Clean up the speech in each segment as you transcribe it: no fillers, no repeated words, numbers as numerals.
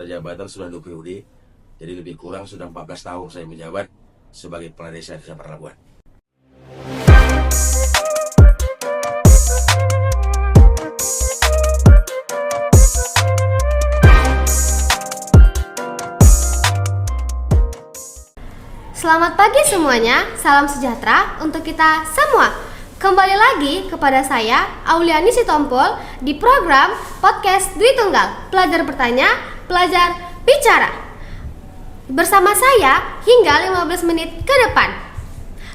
Jabatan sudah 2 periode, jadi lebih kurang sudah 14 tahun saya menjabat sebagai kepala desa di Desa Paralabuhan. Selamat pagi semuanya, salam sejahtera untuk kita semua. Kembali lagi kepada saya, Auliani Sitompul, di program Podcast Dwi Tunggal, Pelajar Bertanya, Pelajar Bicara. Bersama saya hingga 15 menit ke depan.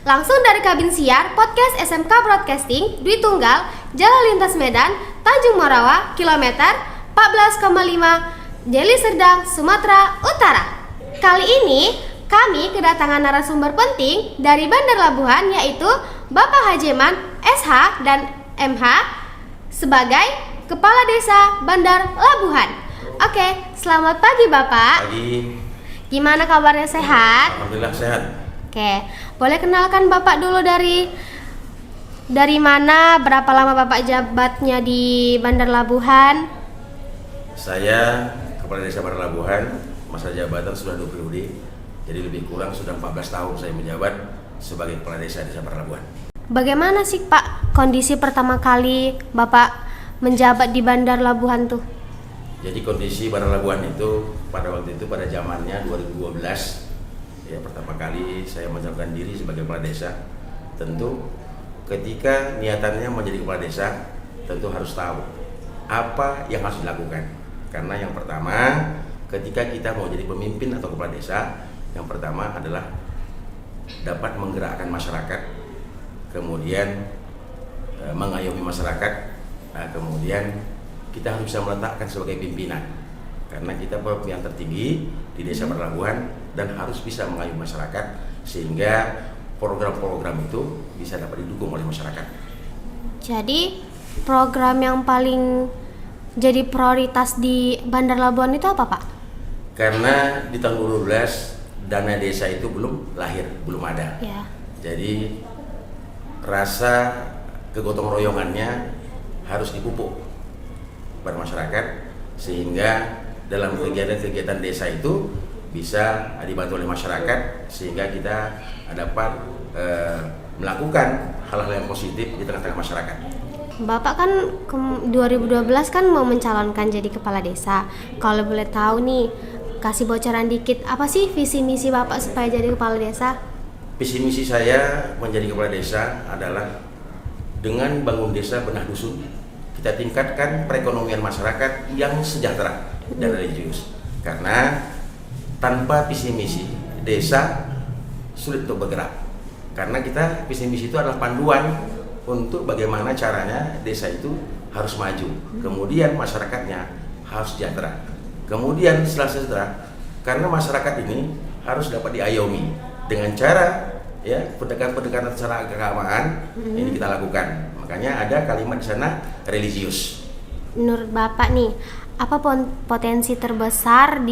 Langsung dari kabin siar Podcast SMK Broadcasting Dwi Tunggal, Jalan Lintas Medan, Tanjung Morawa, kilometer 14,5, Deli Serdang, Sumatera Utara. Kali ini kami kedatangan narasumber penting dari Bandar Labuhan, yaitu Bapak Hajeman SH dan MH sebagai Kepala Desa Bandar Labuhan. Oke, selamat pagi Bapak. Pagi. Gimana kabarnya, sehat? Alhamdulillah sehat. Oke, boleh kenalkan Bapak dulu dari mana, berapa lama Bapak jabatnya di Bandar Labuhan? Saya Kepala Desa Bandar Labuhan, masa jabatan sudah 2 periode, jadi lebih kurang sudah 14 tahun saya menjabat sebagai Kepala Desa Desa Paralabuhan. Bagaimana sih Pak kondisi pertama kali Bapak menjabat di Bandar Labuhan tuh? Jadi kondisi Bandar Labuhan itu pada waktu itu pada zamannya 2012 ya, pertama kali saya menjabatkan diri sebagai kepala desa. Tentu ketika niatannya menjadi kepala desa, tentu harus tahu apa yang harus dilakukan. Karena yang pertama, ketika kita mau jadi pemimpin atau kepala desa, yang pertama adalah dapat menggerakkan masyarakat, kemudian mengayomi masyarakat, kemudian kita harus bisa meletakkan sebagai pimpinan, karena kita pimpinan tertinggi di Desa Bandar Labuhan dan harus bisa mengayomi masyarakat sehingga program-program itu bisa dapat didukung oleh masyarakat. Jadi program yang paling jadi prioritas di Bandar Labuhan itu apa Pak? Karena di tahun 2012 dana desa itu belum lahir, belum ada. Ya. Jadi rasa kegotong royongannya harus dipupuk pada masyarakat sehingga dalam kegiatan-kegiatan desa itu bisa dibantu oleh masyarakat sehingga kita dapat melakukan hal-hal yang positif di tengah-tengah masyarakat. Bapak kan 2012 kan mau mencalonkan jadi kepala desa. Kalau boleh tahu nih, kasih bocoran dikit, apa sih visi misi Bapak supaya jadi kepala desa? Visi misi saya menjadi kepala desa adalah dengan bangun desa benah dusun, kita tingkatkan perekonomian masyarakat yang sejahtera dan religius. Karena tanpa visi misi desa sulit untuk bergerak. Karena kita visi misi itu adalah panduan untuk bagaimana caranya desa itu harus maju. Kemudian masyarakatnya harus sejahtera. Kemudian setelah sejahtera, karena masyarakat ini harus dapat diayomi dengan cara ya pendekatan secara keagamaan ini kita lakukan. Makanya ada kalimat di sana religius. Menurut Bapak nih, apa potensi terbesar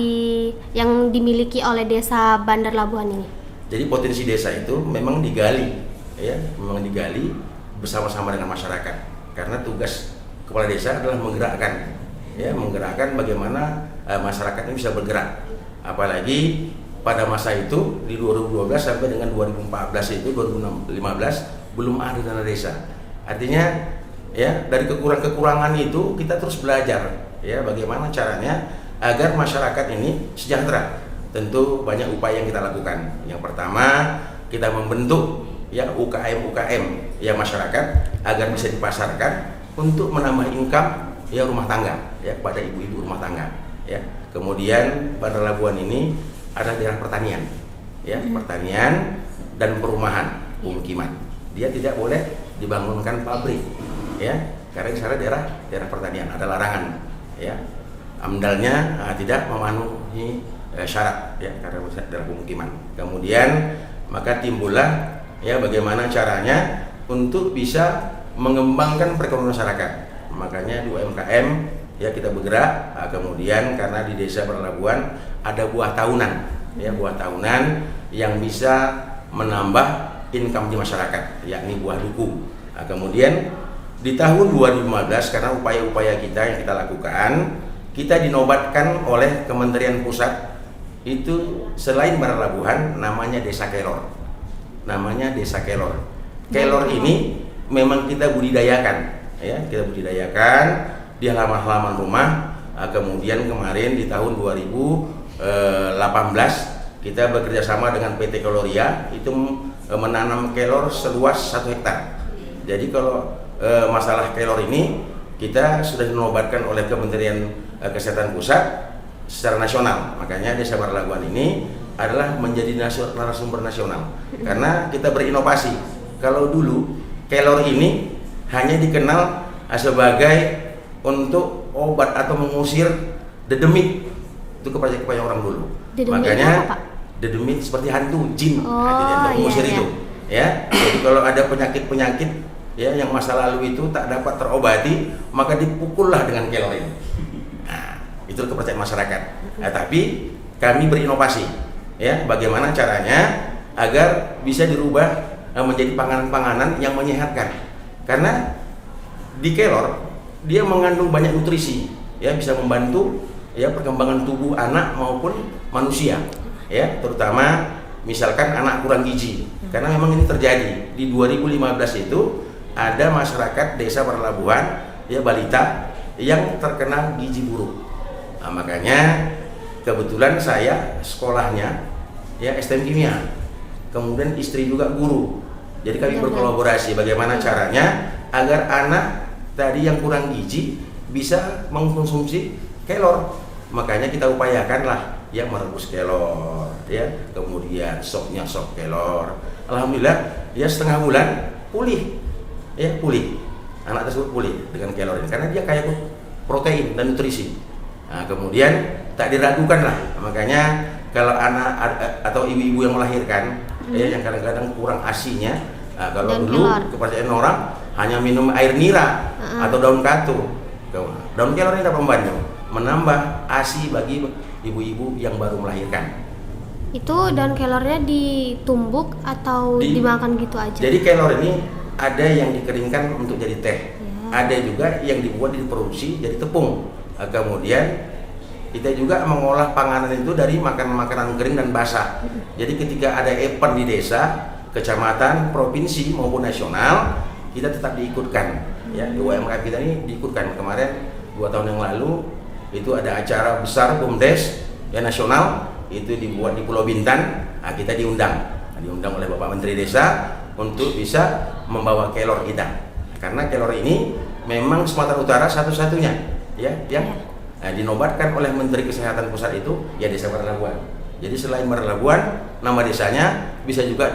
yang dimiliki oleh Desa Bandar Labuhan ini? Jadi potensi desa itu memang digali, ya, memang digali bersama-sama dengan masyarakat. Karena tugas kepala desa adalah menggerakkan, ya, menggerakkan bagaimana masyarakat ini bisa bergerak. Apalagi pada masa itu di 2012 sampai dengan 2014 itu 2015 belum ada dana desa. Artinya ya dari kekurangan itu kita terus belajar ya bagaimana caranya agar masyarakat ini sejahtera. Tentu banyak upaya yang kita lakukan. Yang pertama, kita membentuk ya UKM ya masyarakat agar bisa dipasarkan untuk menambah income ya rumah tangga ya pada ibu-ibu rumah tangga ya. Kemudian Bandar Labuhan ini ada daerah pertanian ya, pertanian dan perumahan pemukiman. Dia tidak boleh dibangunkan pabrik ya, karena di sana daerah pertanian ada larangan ya. AMDAL-nya tidak memenuhi syarat ya karena daerah pemukiman. Kemudian maka timbullah ya bagaimana caranya untuk bisa mengembangkan perekonomian masyarakat. Makanya di UMKM ya kita bergerak. Kemudian karena di Desa Bandar Labuhan ada buah tahunan ya, buah tahunan yang bisa menambah income di masyarakat, yakni buah duku. Kemudian di tahun 2015 karena upaya-upaya kita yang kita lakukan kita dinobatkan oleh Kementerian Pusat itu selain berlabuhan namanya Desa Kelor. Namanya Desa Kelor. Kelor ini memang kita budidayakan, ya, kita budidayakan di halaman-halaman rumah. Kemudian kemarin di tahun 2018 kita bekerja sama dengan PT Keloria itu menanam kelor seluas 1 hektar. Jadi kalau masalah kelor ini kita sudah dinobatkan oleh Kementerian Kesehatan Pusat secara nasional. Makanya Desa Marlabuan ini adalah menjadi narasumber nasional karena kita berinovasi. Kalau dulu kelor ini hanya dikenal sebagai untuk obat atau mengusir dedemit itu kepada orang dulu. Dedemit makanya apa, Pak? Dedemit seperti hantu, jin, Oh, untuk mengusir iya. itu. Ya, jadi kalau ada penyakit ya yang masa lalu itu tak dapat terobati, maka dipukullah dengan kelor ini. Nah, itu kepercayaan masyarakat. Nah, tapi kami berinovasi, ya, bagaimana caranya agar bisa dirubah menjadi panganan-panganan yang menyehatkan. Karena di kelor dia mengandung banyak nutrisi, ya, bisa membantu ya perkembangan tubuh anak maupun manusia, ya, terutama misalkan anak kurang gizi. Karena memang ini terjadi di 2015 itu ada masyarakat Desa Marlabuan, ya, balita yang terkena gizi buruk. Nah, makanya kebetulan saya sekolahnya ya STM Kimia, kemudian istri juga guru. Jadi kami berkolaborasi bagaimana caranya agar anak tadi yang kurang gizi bisa mengkonsumsi kelor. Makanya kita upayakanlah yang merebus kelor, ya, kemudian sopnya sop kelor. Alhamdulillah ya setengah bulan pulih, ya, pulih. Anak tersebut pulih dengan kelor ini karena dia kaya protein dan nutrisi. Nah, kemudian tak diragukan lah. Makanya kalau anak atau ibu-ibu yang melahirkan ya, yang kadang-kadang kurang asinya, kalau Dan dulu kelor. kepercayaan orang hanya minum air nira atau daun katu. Daun kelor ini dapat membantu menambah ASI bagi ibu-ibu yang baru melahirkan. Itu daun kelornya ditumbuk atau dimakan gitu aja? Jadi kelor ini ada yang dikeringkan untuk jadi teh, Ya. ada juga yang dibuat diproduksi jadi tepung. Kemudian kita juga mengolah panganan itu dari makanan-makanan kering dan basah. Jadi ketika ada event di desa, kecamatan, provinsi maupun nasional, kita tetap diikutkan. Ya, di UMKM kita ini diikutkan. Kemarin 2 tahun yang lalu itu ada acara besar BUMDes ya nasional, itu dibuat di Pulau Bintan. Nah, kita diundang oleh Bapak Menteri Desa untuk bisa membawa kelor kita. Karena kelor ini memang Sumatera Utara satu-satunya ya yang dinobatkan oleh Menteri Kesehatan Pusat itu ya Desa Marlabuan. Jadi selain Marlabuan, nama desanya bisa juga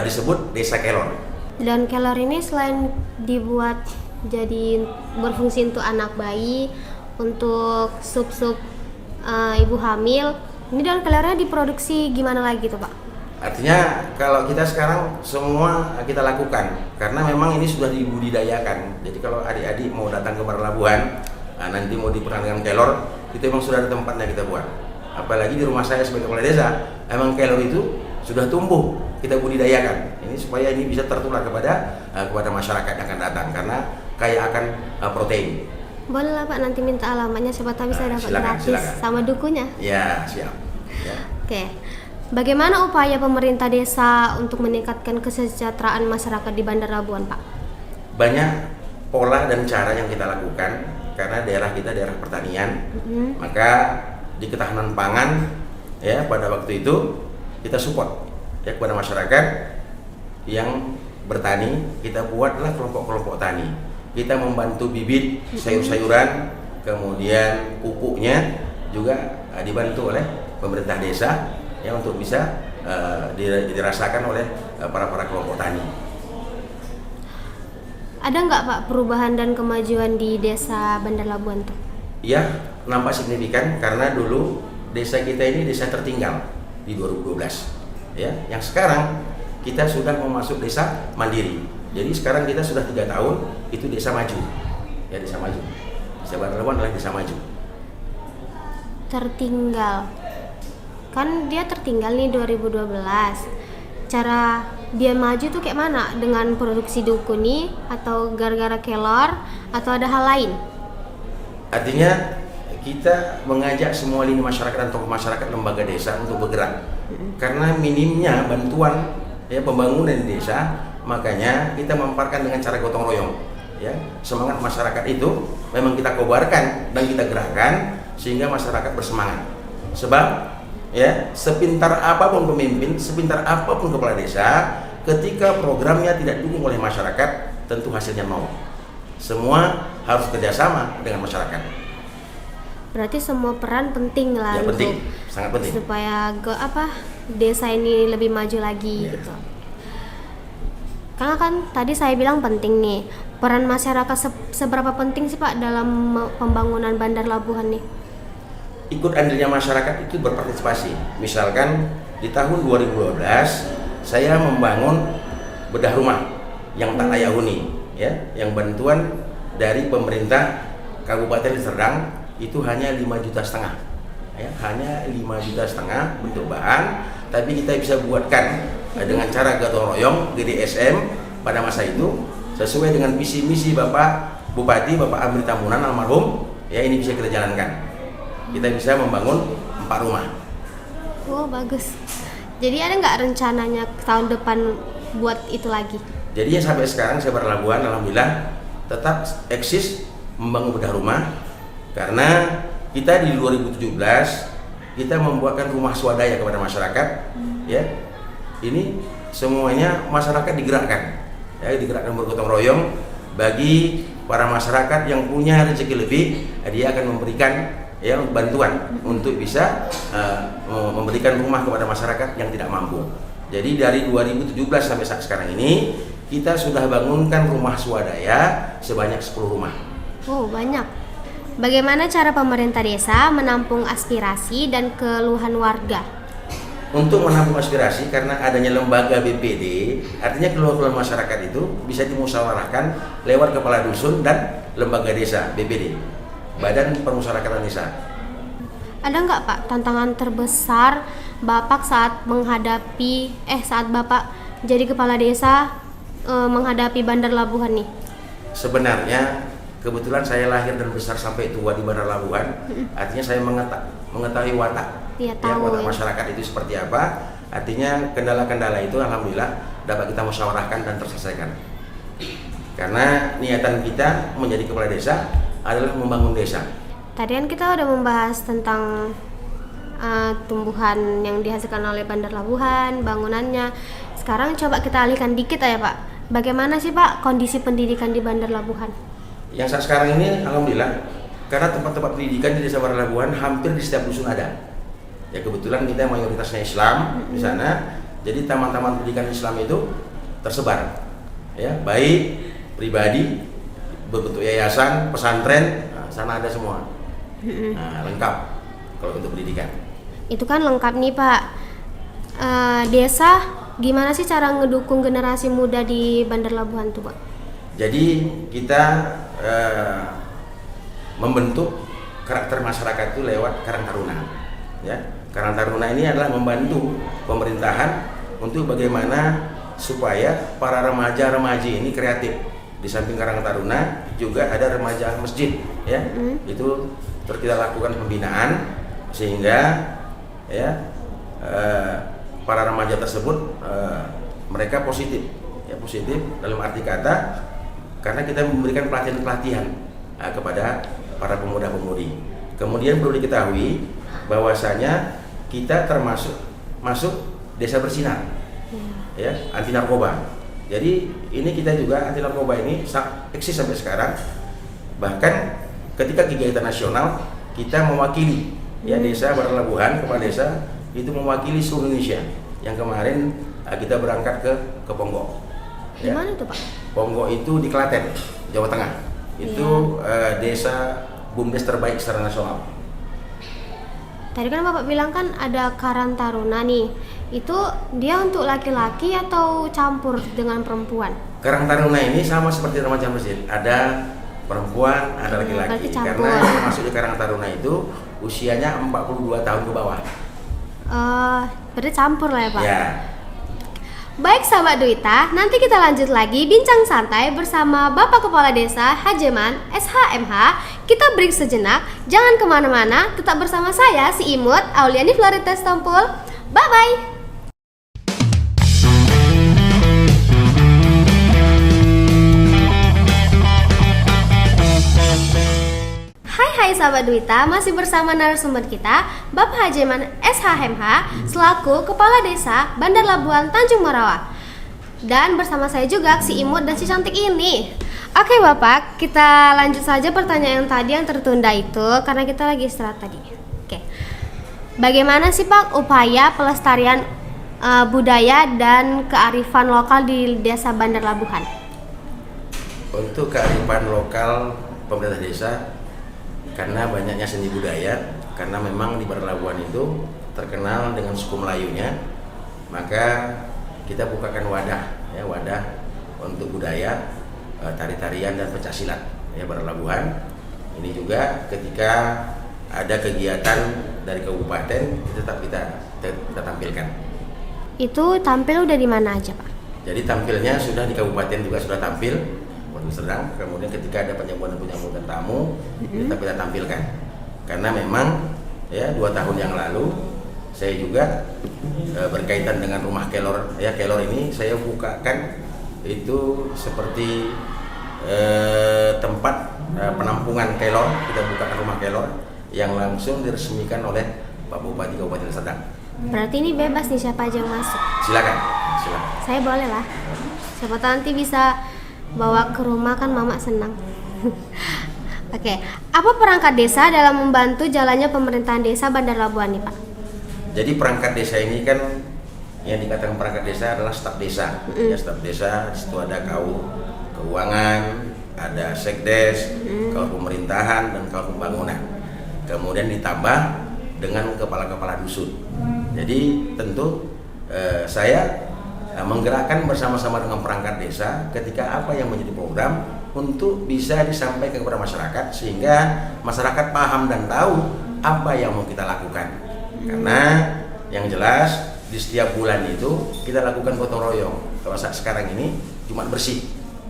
disebut Desa Kelor. Dan kelor ini selain dibuat jadi berfungsi untuk anak bayi, untuk sup-sup ibu hamil, ini daun kelornya diproduksi gimana lagi tuh, Pak? Artinya kalau kita sekarang semua kita lakukan karena memang ini sudah dibudidayakan. Jadi kalau adik-adik mau datang ke Marlabuan, nanti mau diperanakan kelor, itu memang sudah ada tempatnya kita buat. Apalagi di rumah saya sebagai kepala desa, emang kelor itu sudah tumbuh, kita budidayakan. Ini supaya ini bisa tertular kepada masyarakat yang akan datang karena kaya akan protein. Boleh lah Pak, nanti minta alamatnya siapa tahu bisa dapat gratis sama dukunya. Ya, siap. Ya. Oke. Bagaimana upaya pemerintah desa untuk meningkatkan kesejahteraan masyarakat di Bandar Labuan, Pak? Banyak pola dan cara yang kita lakukan karena daerah kita daerah pertanian. Maka di ketahanan pangan ya pada waktu itu kita support ya kepada masyarakat yang bertani, kita buatlah kelompok-kelompok tani. Kita membantu bibit sayur-sayuran, kemudian pupuknya juga dibantu oleh pemerintah desa ya untuk bisa dirasakan oleh para kelompok tani. Ada nggak Pak perubahan dan kemajuan di desa Bandar Labuan tuh? Ya, nampak signifikan karena dulu desa kita ini desa tertinggal di 2012. Ya, yang sekarang kita sudah masuk desa mandiri. Jadi sekarang kita sudah 3 tahun itu desa maju. Ya, desa maju. Desa Bandar Labuan adalah desa maju. Tertinggal. Kan dia tertinggal nih 2012. Cara dia maju tuh kayak mana? Dengan produksi dukuni atau gara-gara kelor atau ada hal lain? Artinya kita mengajak semua lini masyarakat dan tokoh masyarakat lembaga desa untuk bergerak. Karena minimnya bantuan pembangunan di desa, makanya kita memamparkan dengan cara gotong royong. Ya, semangat masyarakat itu memang kita kobarkan dan kita gerakkan sehingga masyarakat bersemangat. Sebab sepintar apapun pemimpin, sepintar apapun kepala desa, ketika programnya tidak didukung oleh masyarakat, tentu hasilnya nol. Semua harus kerjasama dengan masyarakat. Berarti semua peran penting lah, penting, sangat penting, supaya desa ini lebih maju lagi gitu. Karena kan tadi saya bilang penting nih, peran masyarakat seberapa penting sih Pak dalam pembangunan Bandar Labuhan nih? Ikut andilnya masyarakat itu berpartisipasi. Misalkan di tahun 2012 saya membangun bedah rumah yang tak layak huni, yang bantuan dari pemerintah Kabupaten Serdang itu hanya 5,5 juta, hanya 5,5 juta bentuk bahan, tapi kita bisa buatkan dengan cara gotong royong GDSM pada masa itu sesuai dengan visi misi Bapak Bupati, Bapak Amri Tambunan almarhum, ini bisa kita jalankan. Kita bisa membangun 4 rumah. Oh bagus. Jadi ada nggak rencananya tahun depan buat itu lagi? Jadi sampai sekarang saya Labuhan alhamdulillah tetap eksis membangun bedah rumah, karena kita di 2017 kita membuatkan rumah swadaya kepada masyarakat. Ini semuanya masyarakat digerakkan, digerakkan bergotong royong. Bagi para masyarakat yang punya rezeki lebih, dia akan memberikan bantuan untuk bisa memberikan rumah kepada masyarakat yang tidak mampu. Jadi dari 2017 sampai saat sekarang ini kita sudah bangunkan rumah swadaya sebanyak 10 rumah. Oh banyak. Bagaimana cara pemerintah desa menampung aspirasi dan keluhan warga? Untuk menampung aspirasi, karena adanya lembaga BPD, artinya keluhan masyarakat itu bisa dimusyawarahkan lewat kepala dusun dan lembaga desa BPD, Badan Permusyawaratan Desa. Ada nggak Pak tantangan terbesar Bapak saat Bapak jadi kepala desa menghadapi Bandar Labuhan nih? Sebenarnya kebetulan saya lahir dan besar sampai tua di Bandar Labuhan, artinya saya mengetahui watak watak masyarakat itu seperti apa. Artinya kendala-kendala itu alhamdulillah dapat kita musyawarahkan dan terselesaikan. Karena niatan kita menjadi kepala desa adalah membangun desa. Tadi kan kita udah membahas tentang tumbuhan yang dihasilkan oleh Bandar Labuhan, bangunannya. Sekarang coba kita alihkan dikit ya Pak. Bagaimana sih Pak kondisi pendidikan di Bandar Labuhan? Yang saat sekarang ini alhamdulillah, karena tempat-tempat pendidikan di Desa Bandar Labuhan hampir di setiap dusun ada. Ya kebetulan kita mayoritasnya Islam di sana. Jadi taman-taman pendidikan Islam itu tersebar. Baik pribadi, berbentuk yayasan, pesantren, sana ada semua. Lengkap kalau untuk pendidikan. Itu kan lengkap nih Pak. Desa gimana sih cara ngedukung generasi muda di Bandar Labuhan tuh Pak? Jadi kita membentuk karakter masyarakat itu lewat Karang Taruna. Karang Taruna ini adalah membantu pemerintahan untuk bagaimana supaya para remaja-remaji ini kreatif. Di samping Karang Taruna juga ada remaja masjid, itu terus kita lakukan pembinaan sehingga para remaja tersebut mereka positif dalam arti kata, karena kita memberikan pelatihan kepada para pemuda-pemudi. Kemudian perlu diketahui bahwasanya kita masuk desa bersinar, anti narkoba. Jadi ini kita juga anti narkoba ini eksis sampai sekarang. Bahkan ketika kegiatan nasional kita mewakili desa Bandar Labuhan, kepala desa itu mewakili seluruh Indonesia. Yang kemarin kita berangkat ke Ponggok. Di mana itu Pak? Ponggok itu di Klaten, Jawa Tengah. Itu desa BUMDes terbaik secara nasional. Tadi kan Bapak bilang kan ada Karang Taruna nih. Itu dia untuk laki-laki atau campur dengan perempuan? Karang Taruna ini sama seperti remaja masjid. Ada perempuan, ada laki-laki. Karena yang masuk di Karang Taruna itu usianya 42 tahun ke bawah. Berarti campur lah ya Pak? Ya. Baik sahabat Duita, nanti kita lanjut lagi bincang santai bersama Bapak Kepala Desa Hajeman SHMH. Kita break sejenak, jangan kemana-mana, tetap bersama saya si Imut Auliani Florites Tompul. Bye-bye. Hai sahabat Duita, masih bersama narasumber kita Bapak Hajeman SHMH selaku Kepala Desa Bandar Labuan Tanjung Morawa. Dan bersama saya juga si Imut dan si cantik ini. Oke Bapak, kita lanjut saja pertanyaan yang tadi yang tertunda itu karena kita lagi istirahat tadi. Oke. Bagaimana sih Pak upaya pelestarian budaya dan kearifan lokal di Desa Bandar Labuhan? Untuk kearifan lokal pemerintah desa, karena banyaknya seni budaya, karena memang di Bandar Labuhan itu terkenal dengan suku Melayunya, maka kita bukakan wadah untuk budaya, tari-tarian dan pencaksilat ya Bandar Labuhan. Ini juga ketika ada kegiatan dari kabupaten tetap kita tampilkan. Itu tampil udah di mana aja Pak? Jadi tampilnya sudah di kabupaten juga sudah tampil, sedang kemudian ketika ada penyambutan tamu kita tampilkan, karena memang ya 2 tahun yang lalu saya juga berkaitan dengan rumah kelor ya, kelor ini saya bukakan itu seperti tempat penampungan kelor, kita bukakan rumah kelor yang langsung diresmikan oleh Pak Bupati Kabupaten Serdang. Berarti ini bebas nih siapa aja yang masuk? Silakan. Saya boleh lah, siapa tahu nanti bisa bawa ke rumah, kan mama senang. Oke, apa perangkat desa dalam membantu jalannya pemerintahan desa Bandar Labuhan nih Pak? Jadi perangkat desa ini kan yang dikatakan perangkat desa adalah staf desa. Ya, staf desa, di situ ada KU keuangan, ada sekdes, KU pemerintahan dan KU pembangunan. Kemudian ditambah dengan kepala-kepala dusun. Jadi tentu saya menggerakkan bersama-sama dengan perangkat desa ketika apa yang menjadi program untuk bisa disampaikan kepada masyarakat sehingga masyarakat paham dan tahu apa yang mau kita lakukan. Karena yang jelas di setiap bulan itu kita lakukan gotong royong. Kalau saat sekarang ini Jumat bersih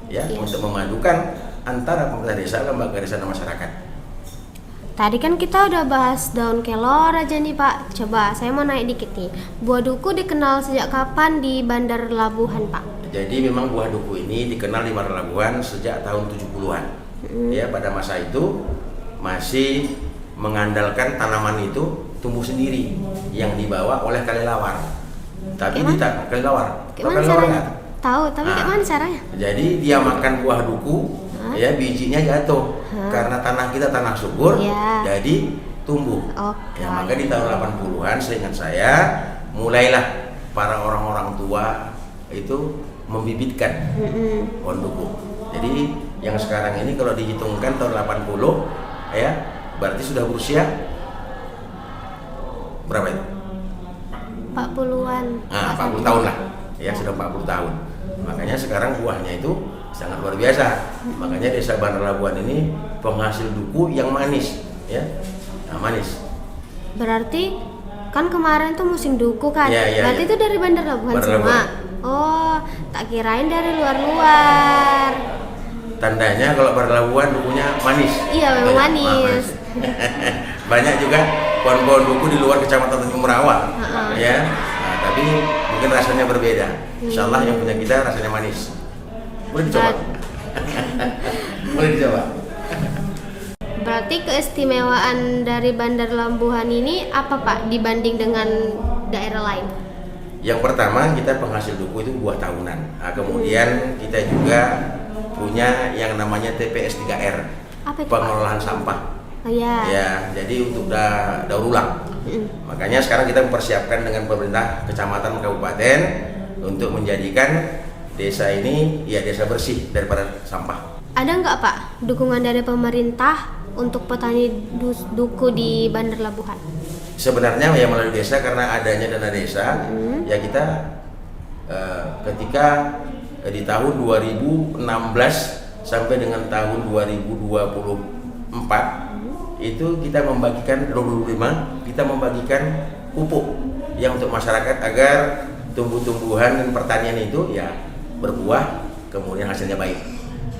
ya, untuk memadukan antara pemerintah desa, lembaga desa dan masyarakat. Tadi kan kita udah bahas daun kelor aja nih Pak. Coba saya mau naik dikit nih. Buah duku dikenal sejak kapan di Bandar Labuhan Pak? Jadi memang buah duku ini dikenal di Bandar Labuhan sejak tahun 70-an. Ya, pada masa itu masih mengandalkan tanaman itu tumbuh sendiri yang dibawa oleh kelelawar. Tapi di kelelawar. Kelelawar enggak? Tahu, tapi gimana caranya? Jadi dia makan buah duku, ya bijinya jatuh. Karena tanah kita tanah subur, jadi tumbuh. Ya, maka di tahun 80-an seingat saya mulailah para orang-orang tua itu membibitkan pohon duku. Jadi yang sekarang ini kalau dihitungkan tahun 80 ya, berarti sudah berusia berapa itu? 40-an. 40 tahun lah. Ya, sudah 40 tahun. Makanya sekarang buahnya itu sangat luar biasa. Makanya Desa Bandar Labuhan ini penghasil duku yang manis, ya, manis. Berarti kan kemarin tuh musim duku kan? Berarti itu dari Bandar Labuhan semua. Oh, tak kirain dari luar-luar. Tandanya kalau Bandar Labuhan dukunya manis. Iya, memang manis. Banyak juga pohon-pohon duku di luar Kecamatan Tanjung Morawa, ya. Nah, tapi mungkin rasanya berbeda. Insya Allah yang punya kita rasanya manis. Boleh dicoba. Boleh dicoba. Berarti keistimewaan dari Bandar Labuhan ini apa Pak dibanding dengan daerah lain? Yang pertama kita penghasil duku itu buah tahunan. Nah, kemudian kita juga punya yang namanya TPS 3R. Apa itu, pengelolaan sampah. Ya, jadi untuk daur ulang. Makanya sekarang kita mempersiapkan dengan pemerintah kecamatan kabupaten untuk menjadikan desa ini ya desa bersih daripada sampah. Ada nggak Pak dukungan dari pemerintah untuk petani duku di Bandar Labuhan? Sebenarnya ya melalui desa, karena adanya dana desa, ya kita ketika di tahun 2016 sampai dengan tahun 2024 itu kita membagikan 2025 kita membagikan pupuk yang untuk masyarakat agar tumbuh-tumbuhan dan pertanian itu ya berbuah, kemudian hasilnya baik.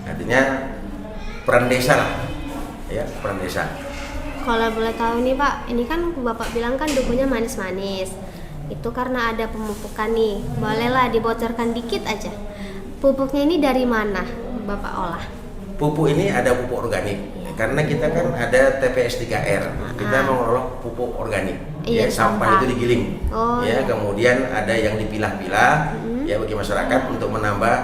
Artinya peran desa lah, ya peran desa. Kalau boleh tahu nih Pak, ini kan Bapak bilang kan dukunya manis-manis. Itu karena ada pemupukan nih. Bolehlah dibocorkan dikit aja. Pupuknya ini dari mana Bapak olah? Pupuk ini ada pupuk organik. Karena kita kan ada TPS 3R. Kita mengelola pupuk organik. Iya, ya, sampah itu digiling. Oh, ya, iya. kemudian ada yang dipilah-pilah ya bagi masyarakat untuk menambah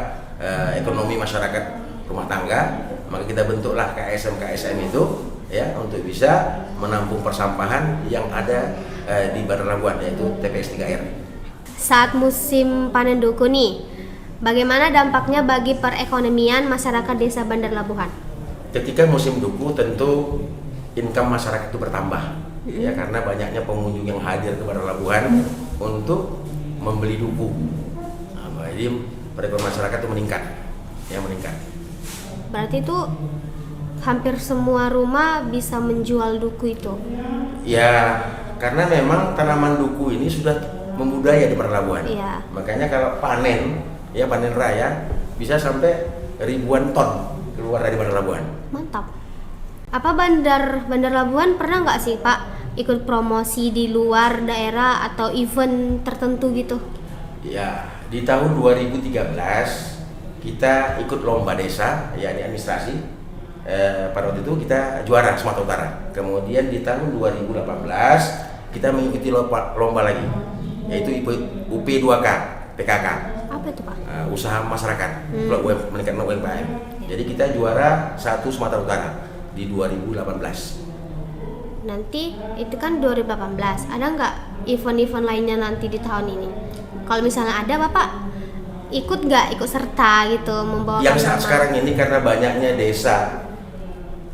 ekonomi masyarakat rumah tangga. Maka kita bentuklah KSM itu ya untuk bisa menampung persampahan yang ada di Bandar Labuan, yaitu TPS 3R. Saat musim panen duku nih, bagaimana dampaknya bagi perekonomian masyarakat desa Bandar Labuhan? Ketika musim duku tentu income masyarakat itu bertambah ya, karena banyaknya pengunjung yang hadir ke Bandar Labuhan untuk membeli duku. Nah, jadi perekonomian masyarakat itu meningkat. Berarti itu hampir semua rumah bisa menjual duku itu. Ya, karena memang tanaman duku ini sudah membudaya di Bandar Labuhan. Iya. Makanya kalau panen raya bisa sampai ribuan ton keluar dari Bandar Labuhan. Mantap. Apa Bandar Labuhan pernah nggak sih Pak ikut promosi di luar daerah atau event tertentu gitu? Ya, di tahun 2013 kita ikut lomba desa ya di administrasi. Pada waktu itu kita juara Sumatera Utara. Kemudian di tahun 2018 kita mengikuti lomba lagi, yaitu UP2K PKK. Apa itu Pak? Usaha masyarakat, meningkatkan UMKM. Jadi kita juara 1 Sumatera Utara di 2018. Nanti itu kan 2018. Ada nggak event-event lainnya nanti di tahun ini? Kalau misalnya ada Bapak ikut serta gitu membawa Yang saat sekarang ini karena banyaknya desa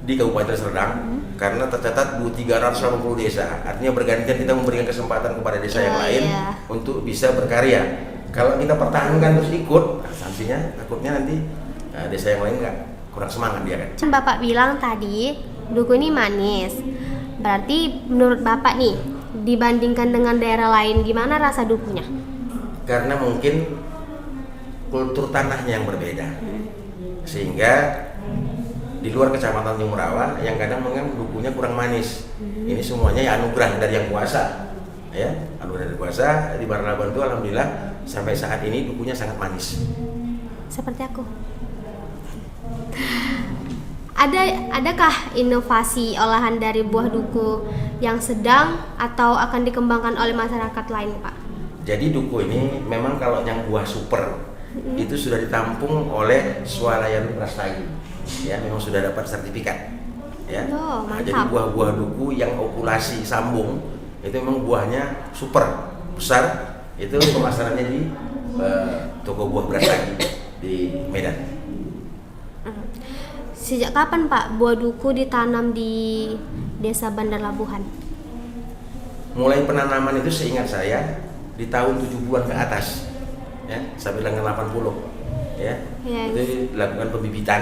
di Kabupaten Serdang, karena tercatat 380 desa, artinya bergantian kita memberikan kesempatan kepada desa yang lain untuk bisa berkarya. Kalau kita pertahankan terus ikut, sanksinya takutnya nanti desa yang lain nggak kurang semangat dia kan. Bapak bilang tadi duku ini manis. Berarti menurut Bapak nih dibandingkan dengan daerah lain gimana rasa dukunya? Karena mungkin kultur tanahnya yang berbeda, sehingga di luar kecamatan Jumurawa yang kadang menganggap dukunya kurang manis. Ini semuanya ya anugerah dari yang kuasa, ya anugerah dari kuasa. Di Bandar Labuhan itu alhamdulillah sampai saat ini dukunya sangat manis. Seperti aku. Adakah inovasi olahan dari buah duku yang sedang atau akan dikembangkan oleh masyarakat lain, Pak? Jadi duku ini memang kalau yang buah super itu sudah ditampung oleh swalayan Prastagi. Ya, memang sudah dapat sertifikat. Ya. Oh, mantap. Jadi buah-buah duku yang okulasi sambung itu memang buahnya super besar. Itu pemasarannya di toko buah Prastagi di Medan. Sejak kapan Pak buah duku ditanam di desa Bandar Labuhan? Mulai penanaman itu seingat saya di tahun 70-an ke atas, ya sampai dengan 80, ya. Yes. Itu dilakukan pembibitan,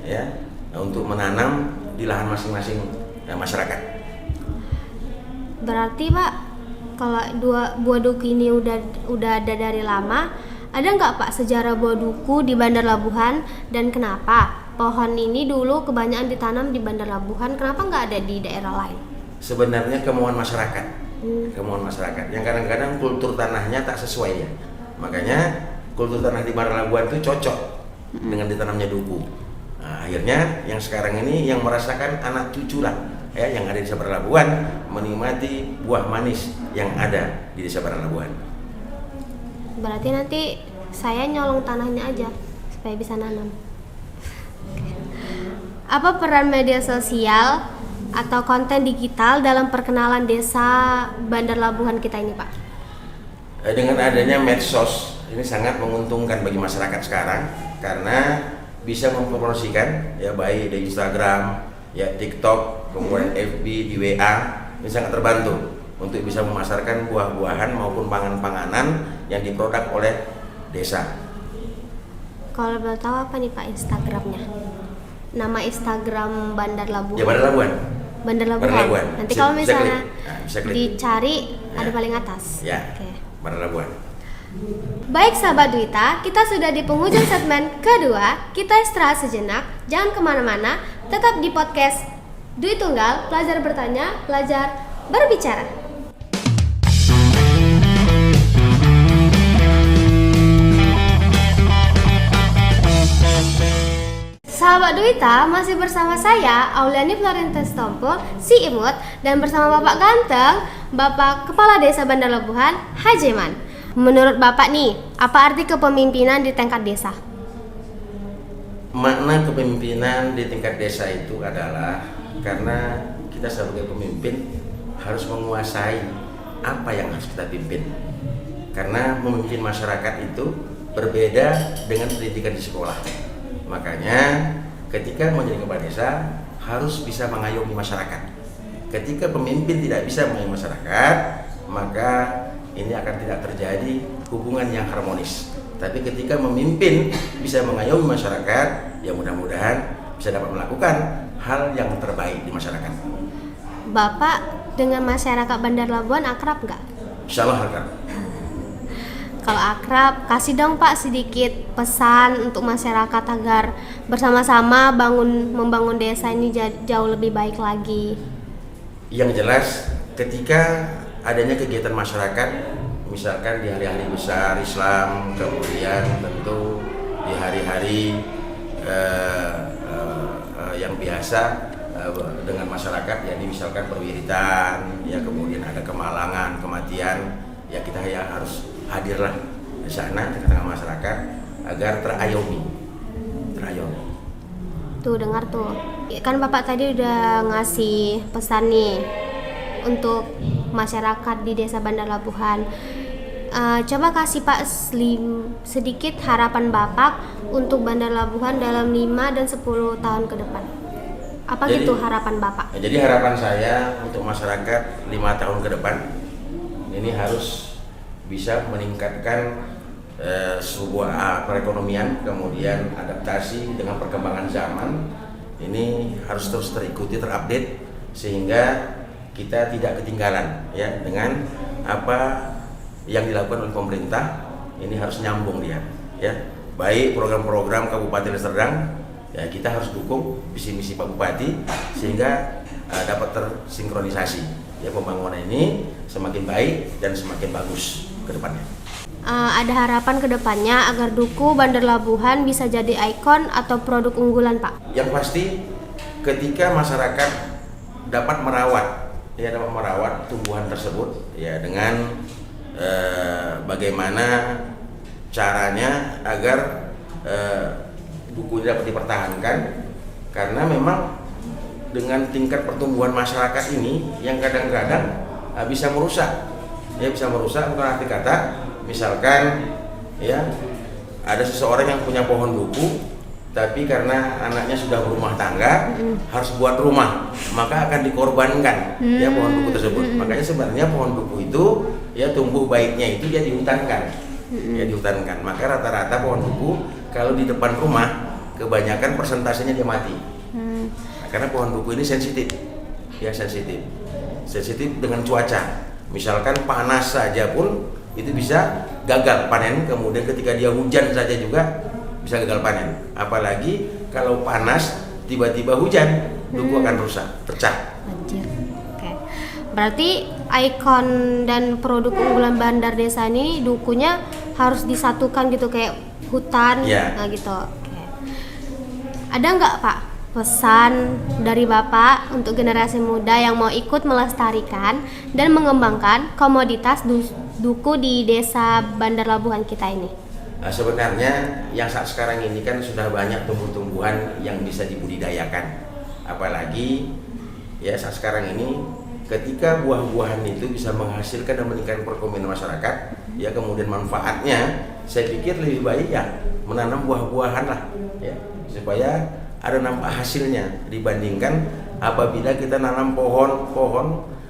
ya, untuk menanam di lahan masing-masing masyarakat. Berarti Pak, kalau buah duku ini udah ada dari lama, ada nggak Pak sejarah buah duku di Bandar Labuhan dan kenapa pohon ini dulu kebanyakan ditanam di Bandar Labuhan, kenapa nggak ada di daerah lain? Sebenarnya kemauan masyarakat, kemauan masyarakat yang kadang-kadang kultur tanahnya tak sesuai ya. Makanya kultur tanah di Bandar Labuhan itu cocok dengan ditanamnya duku. Nah, akhirnya yang sekarang ini yang merasakan anak cucu lah, ya, yang ada di desa Bandar Labuhan menikmati buah manis yang ada di desa Bandar Labuhan. Berarti nanti saya nyolong tanahnya aja supaya bisa nanam. Apa peran media sosial atau konten digital dalam perkenalan desa Bandar Labuhan kita ini, Pak? Dengan adanya medsos ini sangat menguntungkan bagi masyarakat sekarang karena bisa mempromosikan ya baik di Instagram, ya TikTok, kemudian FB, di WA, ini sangat terbantu untuk bisa memasarkan buah-buahan maupun pangan-panganan yang diproduk oleh desa. Kalau boleh tahu apa nih Pak Instagramnya? Nama Instagram Bandar Labuhan. Ya Bandar Labuhan. Bandar Labuhan. Nanti kalau misalnya bisa dicari ada paling atas. Ya. Oke. Bandar Labuhan. Baik sahabat Dwita, kita sudah di penghujung segmen kedua. Kita istirahat sejenak, jangan kemana-mana, tetap di podcast Dwi Tunggal, belajar bertanya, belajar berbicara. Sahabat Dwita, masih bersama saya Auliani Florenta Sitompul, si Imut, dan bersama Bapak Ganteng, Bapak Kepala Desa Bandar Labuhan, Hajeman. Menurut Bapak nih, apa arti kepemimpinan di tingkat desa? Makna kepemimpinan di tingkat desa itu adalah karena kita sebagai pemimpin harus menguasai apa yang harus kita pimpin. Karena memimpin masyarakat itu berbeda dengan pendidikan di sekolah. Makanya ketika menjadi kepala desa harus bisa mengayomi masyarakat. Ketika pemimpin tidak bisa mengayomi masyarakat, maka ini akan tidak terjadi hubungan yang harmonis. Tapi ketika memimpin bisa mengayomi masyarakat, ya mudah-mudahan bisa dapat melakukan hal yang terbaik di masyarakat. Bapak dengan masyarakat Bandar Labuhan akrab nggak? Insya Allah akrab. Kalau akrab, kasih dong Pak sedikit pesan untuk masyarakat agar bersama-sama membangun desa ini jauh lebih baik lagi. Yang jelas ketika adanya kegiatan masyarakat, misalkan di hari-hari besar Islam, kemudian tentu di hari-hari yang biasa dengan masyarakat, ya misalkan perwiritan, ya kemudian ada kemalangan, kematian, ya kita ya harus hadirlah di sana di tengah masyarakat agar terayomi. Tuh dengar tuh, kan Bapak tadi udah ngasih pesan nih untuk masyarakat di Desa Bandar Labuhan. Coba kasih Pak sedikit harapan Bapak untuk Bandar Labuhan dalam 5 dan 10 tahun ke depan. Apa gitu harapan Bapak? Jadi harapan saya untuk masyarakat 5 tahun ke depan ini harus bisa meningkatkan sebuah perekonomian, kemudian adaptasi dengan perkembangan zaman. Ini harus terus terikuti, terupdate sehingga kita tidak ketinggalan ya dengan apa yang dilakukan oleh pemerintah. Ini harus nyambung dia ya. Baik program-program Kabupaten Serdang ya, kita harus dukung visi misi Pak Bupati sehingga dapat tersinkronisasi ya, pembangunan ini semakin baik dan semakin bagus ke depannya. Ada harapan ke depannya agar Duku Bandar Labuhan bisa jadi ikon atau produk unggulan Pak? Yang pasti ketika masyarakat dapat merawat tumbuhan tersebut ya, dengan bagaimana caranya agar Duku ini dapat dipertahankan, karena memang dengan tingkat pertumbuhan masyarakat ini yang kadang-kadang bisa merusak. Ya bisa merusak, bukan arti kata misalkan ya ada seseorang yang punya pohon duku tapi karena anaknya sudah berumah tangga harus buat rumah, maka akan dikorbankan ya pohon duku tersebut. Makanya sebenarnya pohon duku itu ya tumbuh baiknya itu dia dihutankan. Ya dihutankan. Maka rata-rata pohon duku kalau di depan rumah kebanyakan persentasenya dia mati. Nah, karena pohon duku ini sensitif. Ya sensitif dengan cuaca. Misalkan panas saja pun itu bisa gagal panen, kemudian ketika dia hujan saja juga bisa gagal panen. Apalagi kalau panas tiba-tiba hujan, duku akan rusak, pecah. Anjir. Oke. Berarti ikon dan produk unggulan Bandar Desa ini dukunya harus disatukan gitu kayak hutan, nah gitu. Oke. Ada nggak Pak pesan dari Bapak untuk generasi muda yang mau ikut melestarikan dan mengembangkan komoditas duku di Desa Bandar Labuhan kita ini? Sebenarnya yang saat sekarang ini kan sudah banyak tumbuh-tumbuhan yang bisa dibudidayakan. Apalagi ya saat sekarang ini ketika buah-buahan itu bisa menghasilkan dan meningkatkan perekonomian masyarakat, ya kemudian manfaatnya saya pikir lebih baik ya menanam buah-buahan lah ya, supaya ada nampak hasilnya dibandingkan apabila kita nanam pohon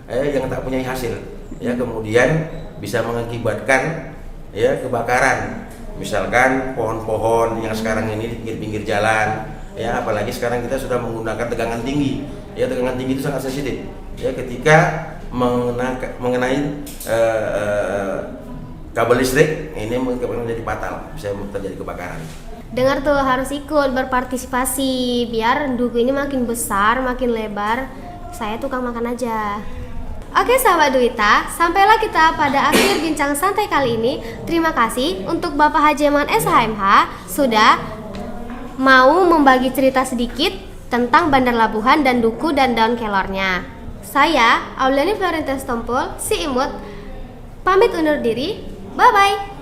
yang tak punya hasil ya, kemudian bisa mengakibatkan ya kebakaran. Misalkan pohon-pohon yang sekarang ini di pinggir-pinggir jalan ya, apalagi sekarang kita sudah menggunakan tegangan tinggi ya, tegangan tinggi itu sangat sensitif ya ketika mengenai kabel listrik ini mungkin menjadi fatal, bisa terjadi kebakaran. Dengar tuh, harus ikut berpartisipasi biar duku ini makin besar, makin lebar. Saya tukang makan aja. Oke sahabat Duita, sampailah kita pada akhir bincang santai kali ini. Terima kasih untuk Bapak Haji Eman SHMH sudah mau membagi cerita sedikit tentang Bandar Labuhan dan duku dan daun kelornya. Saya, Auliani Florentias Tompul, si Imut, pamit undur diri. Bye-bye.